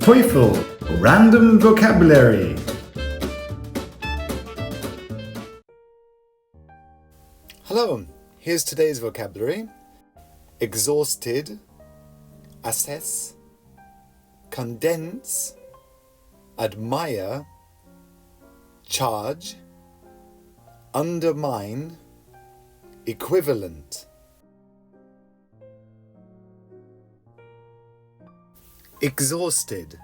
TOEFL Random Vocabulary. Hello, here's today's vocabulary. Exhausted, assess, condense, admire, charge, undermine, equivalent. Exhausted.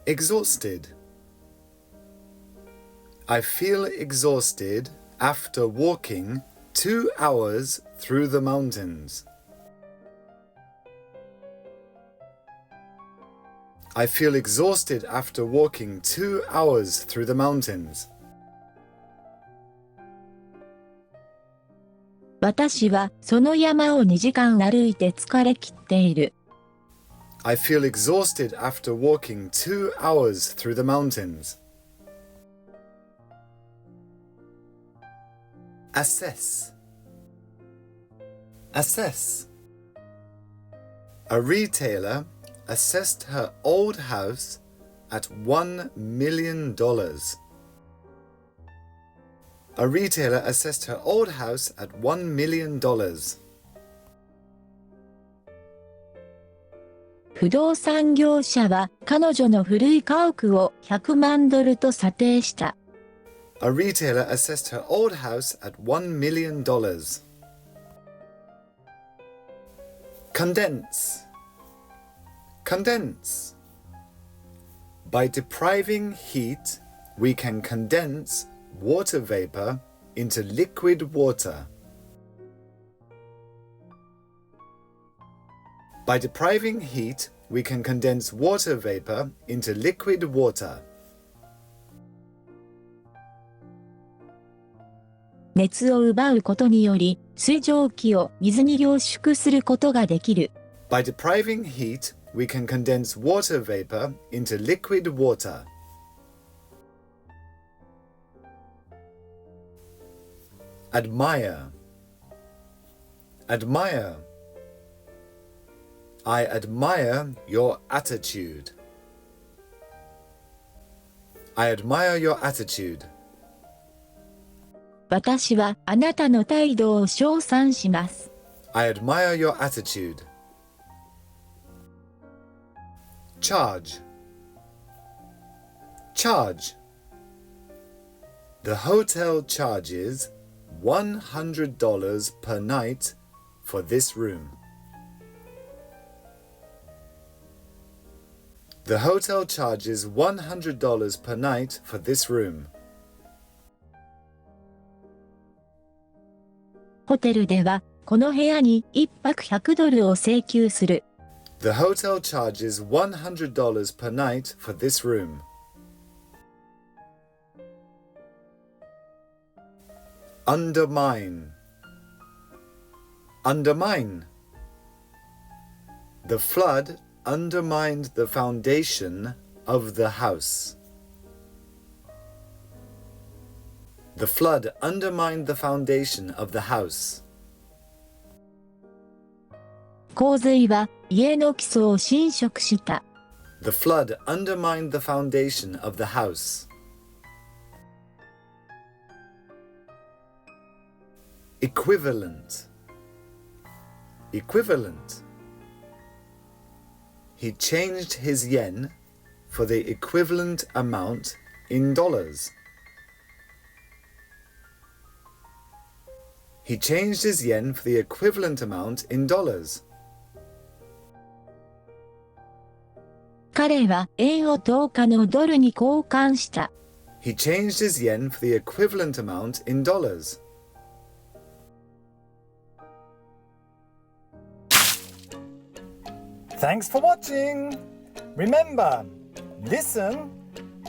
Exhausted. I feel exhausted after walking 2 hours through the mountains. I feel exhausted after walking 2 hours through the mountains. 私はその山を2時間歩いて疲れ切っている。I feel exhausted after walking 2 hours through the mountains. Assess. Assess. A retailer assessed her old house at $1 million. A retailer assessed her old house at $1 million. 不動産業者は彼女の古い家屋を100万ドルと査定した。A retailer assessed her old house at $1 million. Condense. Condense. By depriving heat, we can condense water vapor into liquid water. By depriving heat, we can condense water vapor into liquid water. 熱を奪うことにより、水蒸気を水に凝縮することができる。By depriving heat, we can condense water vapor into liquid water. Admire. Admire. I admire your attitude. I admire your attitude. 私はあなたの態度を称賛します。I admire your attitude. Charge. Charge. The hotel charges $100 per night for this room. The hotel charges $100 per night for this room. ホテルではこの部屋に1泊100ドルを請求する。The hotel charges $100 per night for this room. Undermine. Undermine. The flood undermined the foundation of the house. The flood undermined the foundation of the house. 洪水は家の基礎を侵食した。The flood undermined the foundation of the house. Equivalent. Equivalent. He changed his yen for the equivalent amount in dollars. He changed his yen for the equivalent amount in dollars. 彼は円を10日のドルに交換した。He changed his yen for the equivalent amount in dollars. Thanks for watching. Remember, listen,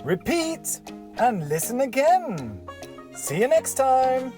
repeat, and listen again. See you next time.